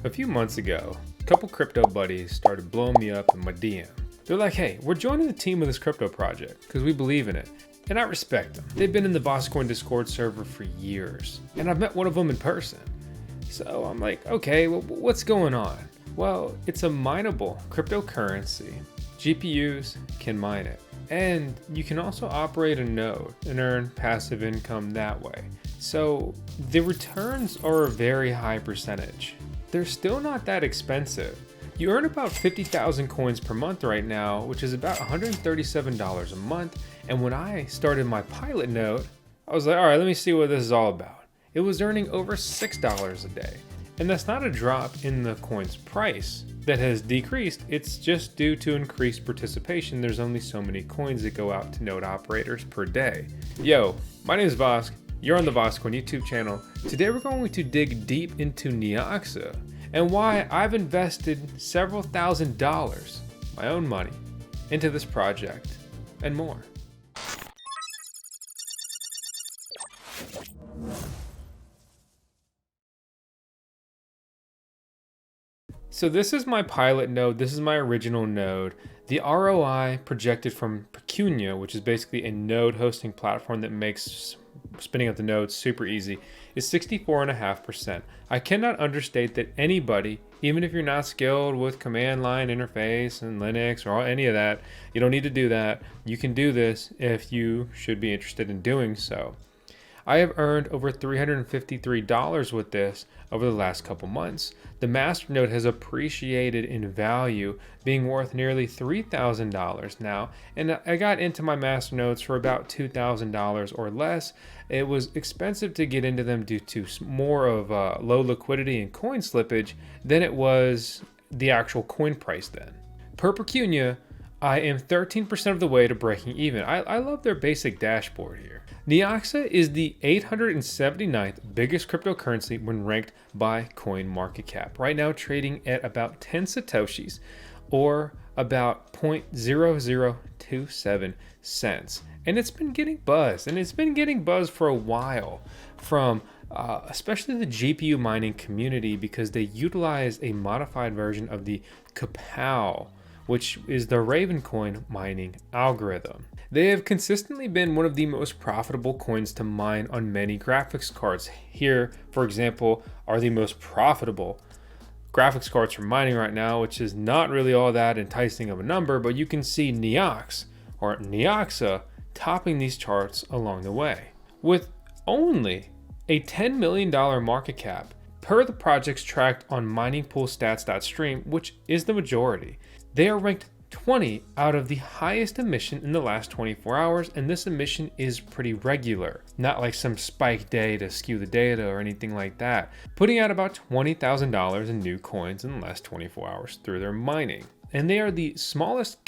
A few months ago, a couple crypto buddies started blowing me up in my DM. They're like, hey, we're joining the team of this crypto project because we believe in it. And I respect them. They've been in the VoskCoin Discord server for years, and I've met one of them in person. So I'm like, okay, well, what's going on? Well, it's a mineable cryptocurrency. GPUs can mine it. And you can also operate a node and earn passive income that way. So the returns are a very high percentage. They're still not that expensive. You earn about 50,000 coins per month right now, which is about $137 a month. And when I started my pilot node, I was like, all right, let me see what this is all about. It was earning over $6 a day. And that's not a drop in the coin's price that has decreased. It's just due to increased participation. There's only so many coins that go out to node operators per day. Yo, my name is Vosk. You're on the VoskCoin YouTube channel. Today we're going to dig deep into Neoxa and why I've invested several $1,000s, my own money, into this project and more. So this is my pilot node. This is my original node. The ROI projected from Pecunia, which is basically a node hosting platform that makes spinning up the nodes super easy, is 64.5%. I cannot understate that anybody, even if you're not skilled with command line interface and Linux or any of that, you don't need to do that. You can do this if you should be interested in doing so. I have earned over $353 with this over the last couple months. The masternode has appreciated in value, being worth nearly $3,000 now, and I got into my masternodes for about $2,000 or less. It was expensive to get into them due to more of low liquidity and coin slippage than it was the actual coin price then. Per Pecunia, I am 13% of the way to breaking even. I love their basic dashboard here. Neoxa is the 879th biggest cryptocurrency when ranked by coin market cap. Right now trading at about 10 satoshis or about 0.0027 cents. And it's been getting buzz, and it's been getting buzz for a while from especially the GPU mining community because they utilize a modified version of the Kapow, which is the Ravencoin mining algorithm. They have consistently been one of the most profitable coins to mine on many graphics cards. Here, for example, are the most profitable graphics cards for mining right now, which is not really all that enticing of a number, but you can see Neoxa topping these charts along the way. With only a $10 million market cap, per the projects tracked on miningpoolstats.stream, which is the majority. They are ranked 20 out of the highest emission in the last 24 hours, and this emission is pretty regular, not like some spike day to skew the data or anything like that, putting out about $20,000 in new coins in the last 24 hours through their mining. And they are the smallest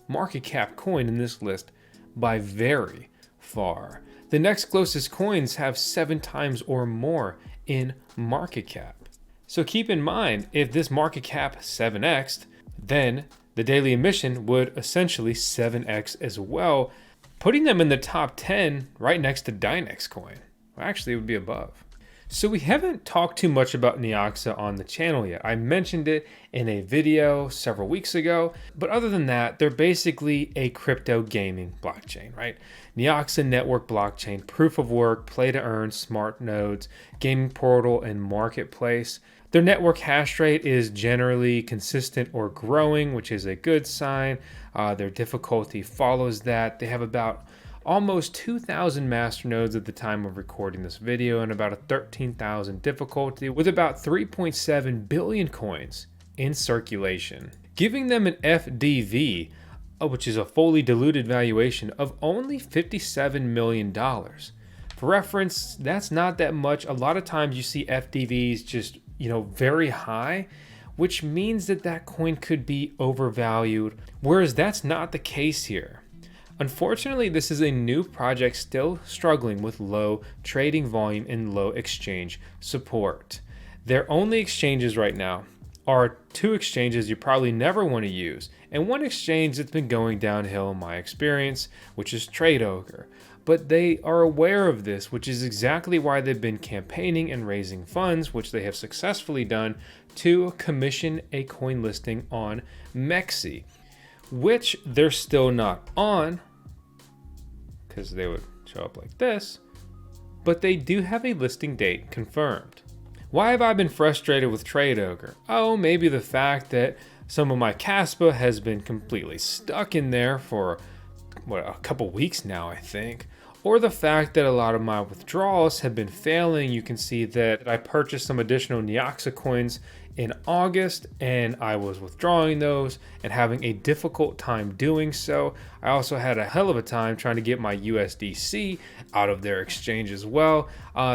market cap coin in this list by very far. The next closest coins have 7 times or more in market cap. So keep in mind, if this market cap 7x'd, then the daily emission would essentially 7x as well, putting them in the top 10 right next to Dynex coin. Well, actually, it would be above. So we haven't talked too much about Neoxa on the channel yet. I mentioned it in a video several weeks ago, but other than that, they're basically a crypto gaming blockchain, right? Neoxa network blockchain, proof of work, play to earn, smart nodes, gaming portal, and marketplace. Their network hash rate is generally consistent or growing, which is a good sign. Their difficulty follows that. They have about almost 2,000 masternodes at the time of recording this video and about a 13,000 difficulty with about 3.7 billion coins in circulation, giving them an FDV, which is a fully diluted valuation of only $57 million. For reference, that's not that much. A lot of times you see FDVs just very high, which means that coin could be overvalued, whereas that's not the case here. Unfortunately, this is a new project still struggling with low trading volume and low exchange support. Their only exchanges right now are 2 exchanges you probably never want to use, and one exchange that's been going downhill in my experience, which is TradeOgre. but they are aware of this, which is exactly why they've been campaigning and raising funds, which they have successfully done, to commission a coin listing on Mexi, which they're still not on because they would show up like this, but they do have a listing date confirmed. Why have I been frustrated with Trade Ogre? Oh, maybe the fact that some of my Caspa has been completely stuck in there for a couple weeks now, I think. Or the fact that a lot of my withdrawals have been failing. You can see that I purchased some additional Neoxa coins in August and I was withdrawing those and having a difficult time doing so. I also had a hell of a time trying to get my USDC out of their exchange as well.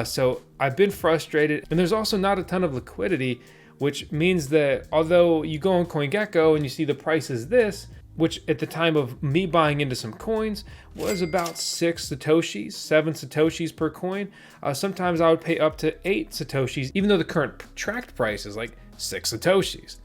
So I've been frustrated, and there's also not a ton of liquidity, which means that although you go on CoinGecko and you see the price is this, which at the time of me buying into some coins was about 7 Satoshis per coin. Sometimes I would pay up to 8 Satoshis, even though the current tracked price is like 6 Satoshis.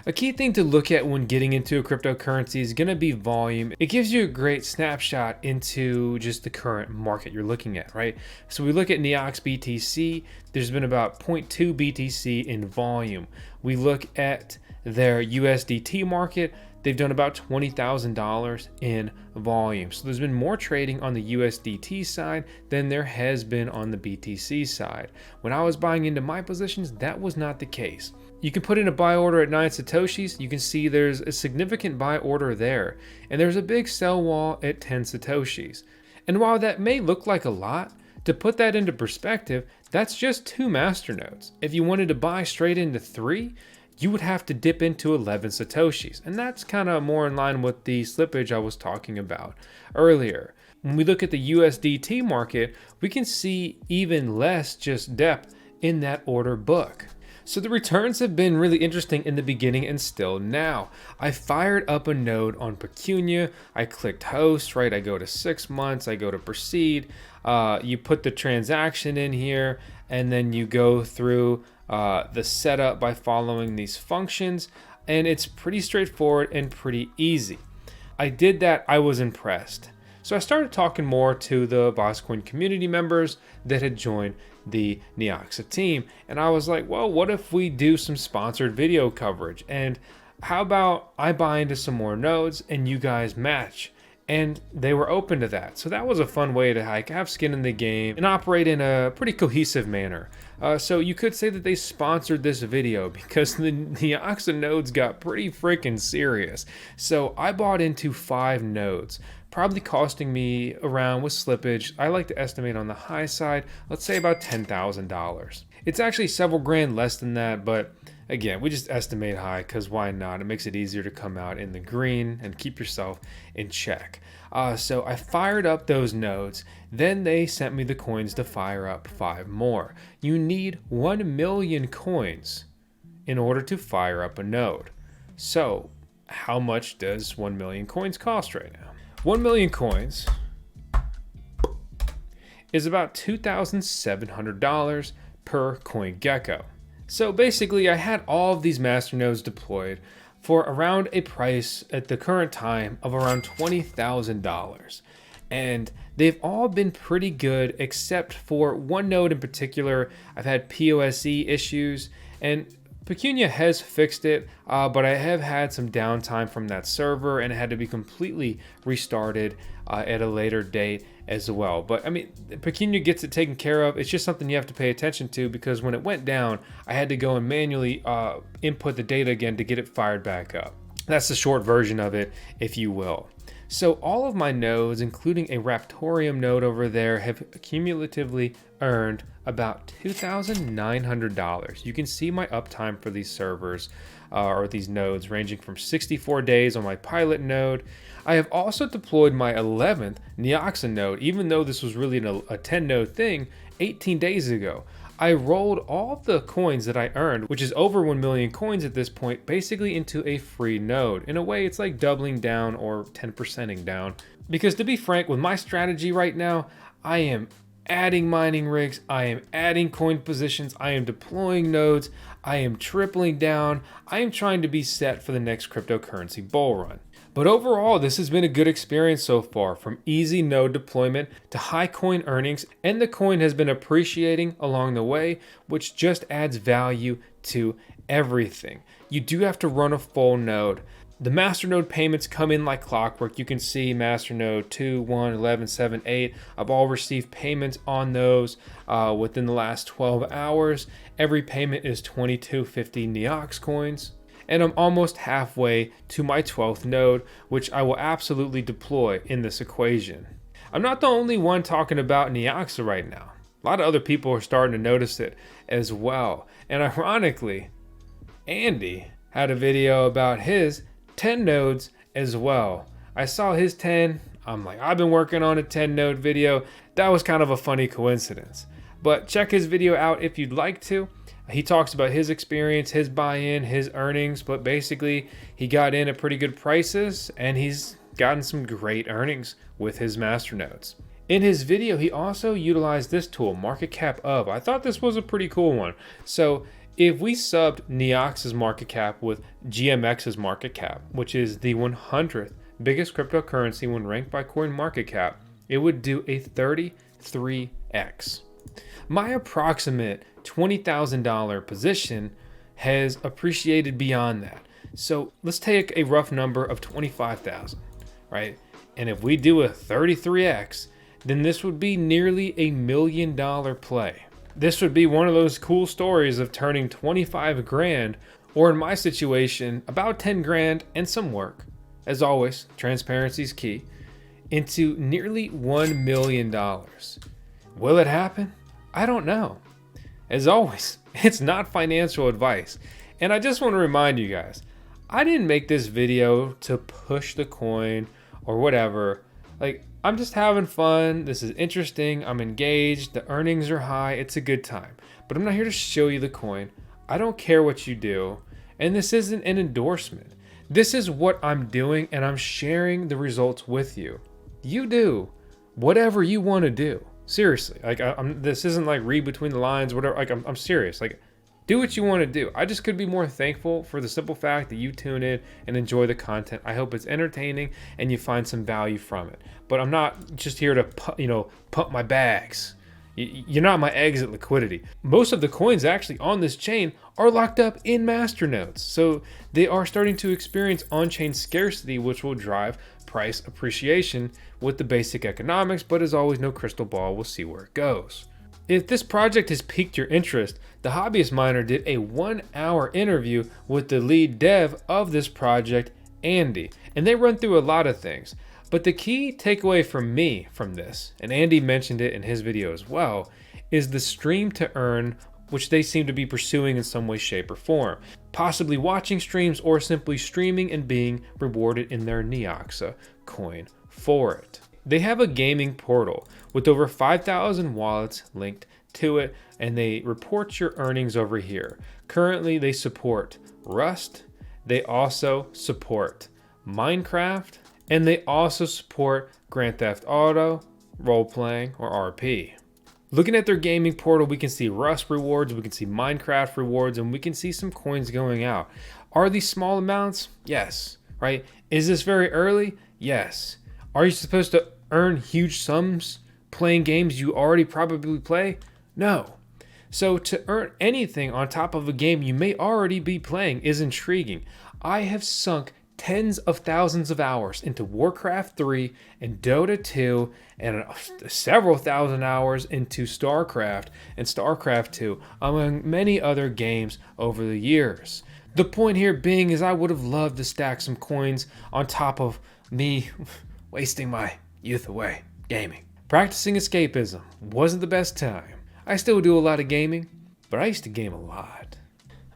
A key thing to look at when getting into a cryptocurrency is gonna be volume. It gives you a great snapshot into just the current market you're looking at, right? So we look at Neox BTC, there's been about 0.2 BTC in volume. We look at their USDT market, they've done about $20,000 in volume. So there's been more trading on the USDT side than there has been on the BTC side. When I was buying into my positions, that was not the case. You can put in a buy order at 9 Satoshis. You can see there's a significant buy order there. And there's a big sell wall at 10 Satoshis. And while that may look like a lot, to put that into perspective, that's just 2 masternodes. If you wanted to buy straight into 3, you would have to dip into 11 Satoshis. And that's kind of more in line with the slippage I was talking about earlier. When we look at the USDT market, we can see even less just depth in that order book. So the returns have been really interesting in the beginning and still now. I fired up a node on Pecunia. I clicked host, right? I go to 6 months, I go to proceed. You put the transaction in here, and then you go through the setup by following these functions, and it's pretty straightforward and pretty easy. I did that, I was impressed. So I started talking more to the VoskCoin community members that had joined the Neoxa team, and I was like, well, what if we do some sponsored video coverage? And how about I buy into some more nodes and you guys match? And they were open to that. So that was a fun way to have skin in the game and operate in a pretty cohesive manner. So you could say that they sponsored this video because the Neoxa nodes got pretty freaking serious. So I bought into 5 nodes, probably costing me around, with slippage, I like to estimate on the high side, let's say about $10,000. It's actually several grand less than that, but again, we just estimate high because why not? It makes it easier to come out in the green and keep yourself in check. So I fired up those nodes. Then they sent me the coins to fire up 5 more. You need 1 million coins in order to fire up a node. So how much does 1 million coins cost right now? 1 million coins is about $2,700 per CoinGecko. So basically I had all of these masternodes deployed for around a price at the current time of around $20,000. And they've all been pretty good except for one node in particular. I've had POSE issues, and Pecunia has fixed it, but I have had some downtime from that server and it had to be completely restarted at a later date as well. But I mean, Pecunia gets it taken care of. It's just something you have to pay attention to because when it went down, I had to go and manually input the data again to get it fired back up. That's the short version of it, if you will. So all of my nodes, including a Raptorium node over there, have cumulatively earned about $2,900. You can see my uptime for these servers or these nodes ranging from 64 days on my pilot node. I have also deployed my 11th Neoxa node, even though this was really a 10 node thing, 18 days ago. I rolled all the coins that I earned, which is over 1 million coins at this point, basically into a free node. In a way, it's like doubling down or 10%ing down. Because to be frank, with my strategy right now, I am adding mining rigs, I am adding coin positions, I am deploying nodes, I am tripling down, I am trying to be set for the next cryptocurrency bull run. But overall, this has been a good experience so far, from easy node deployment to high coin earnings, and the coin has been appreciating along the way, which just adds value to everything. You do have to run a full node. The masternode payments come in like clockwork. You can see masternode 2, 1, 11, 7, 8. I've all received payments on those within the last 12 hours. Every payment is 2250 Neox coins. And I'm almost halfway to my 12th node, which I will absolutely deploy in this equation. I'm not the only one talking about Neoxa right now. A lot of other people are starting to notice it as well. And ironically, Andy had a video about his 10 nodes as well. I saw his 10. I'm like, I've been working on a 10 node video. That was kind of a funny coincidence. But check his video out if you'd like to. He talks about his experience, his buy-in, his earnings, but basically he got in at pretty good prices and he's gotten some great earnings with his masternodes. In his video, he also utilized this tool, market cap of. I thought this was a pretty cool one. So if we subbed Neoxa's market cap with GMX's market cap, which is the 100th biggest cryptocurrency when ranked by coin market cap, it would do a 33x. My approximate $20,000 position has appreciated beyond that. So let's take a rough number of 25,000, right? And if we do a 33x, then this would be nearly $1 million play. This would be one of those cool stories of turning 25 grand, or in my situation, about 10 grand and some work. As always, transparency is key, into nearly $1 million. Will it happen? I don't know. As always, it's not financial advice. And I just want to remind you guys, I didn't make this video to push the coin or whatever. Like, I'm just having fun. This is interesting. I'm engaged. The earnings are high. It's a good time. But I'm not here to show you the coin. I don't care what you do. And this isn't an endorsement. This is what I'm doing, and I'm sharing the results with you. You do whatever you want to do. Seriously, like this isn't like read between the lines, whatever. Like I'm serious. Like, do what you want to do. I just could be more thankful for the simple fact that you tune in and enjoy the content. I hope it's entertaining and you find some value from it. But I'm not just here to pump my bags. You're not my exit liquidity. Most of the coins actually on this chain are locked up in masternodes, so they are starting to experience on-chain scarcity, which will drive price appreciation with the basic economics, but as always, no crystal ball. We'll see where it goes. If this project has piqued your interest, the Hobbyist Miner did a 1-hour interview with the lead dev of this project, Andy, and they run through a lot of things. But the key takeaway from me from this, and Andy mentioned it in his video as well, is the stream to earn, which they seem to be pursuing in some way, shape, or form. Possibly watching streams or simply streaming and being rewarded in their Neoxa coin for it. They have a gaming portal with over 5,000 wallets linked to it, and they report your earnings over here. Currently, they support Rust. They also support Minecraft, and they also support Grand Theft Auto, role-playing, or RP. Looking at their gaming portal, we can see Rust rewards, we can see Minecraft rewards, and we can see some coins going out. Are these small amounts? Yes, right? Is this very early? Yes. Are you supposed to earn huge sums playing games you already probably play? No. So to earn anything on top of a game you may already be playing is intriguing. I have sunk tens of thousands of hours into Warcraft 3 and Dota 2 and several thousand hours into StarCraft and StarCraft 2, among many other games over the years. The point here being is I would have loved to stack some coins on top of me wasting my youth away gaming. Practicing escapism wasn't the best time. I still do a lot of gaming, but I used to game a lot.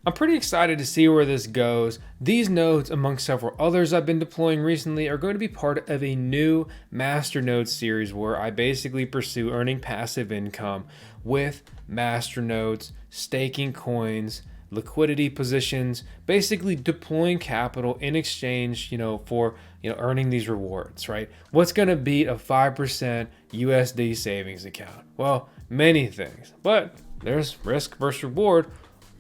I'm pretty excited to see where this goes. These nodes, among several others I've been deploying recently, are going to be part of a new masternode series where I basically pursue earning passive income with masternodes, staking coins, liquidity positions, basically deploying capital in exchange, for earning these rewards, right? What's going to beat a 5% USD savings account? Well, many things, but there's risk versus reward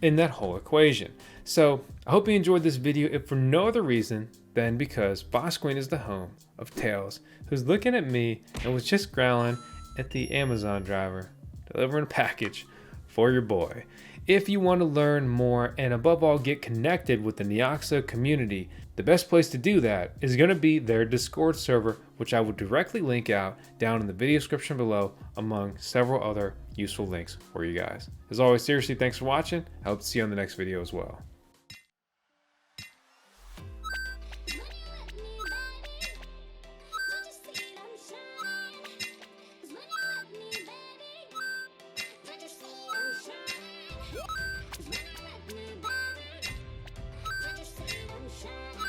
in that whole equation. So I hope you enjoyed this video, if for no other reason than because VoskCoin is the home of Tails, who's looking at me and was just growling at the Amazon driver delivering a package for your boy. If you want to learn more and above all get connected with the Neoxa community, the best place to do that is going to be their Discord server, which I will directly link out down in the video description below, among several other useful links for you guys. As always, seriously, thanks for watching. I hope to see you on the next video as well. Shine.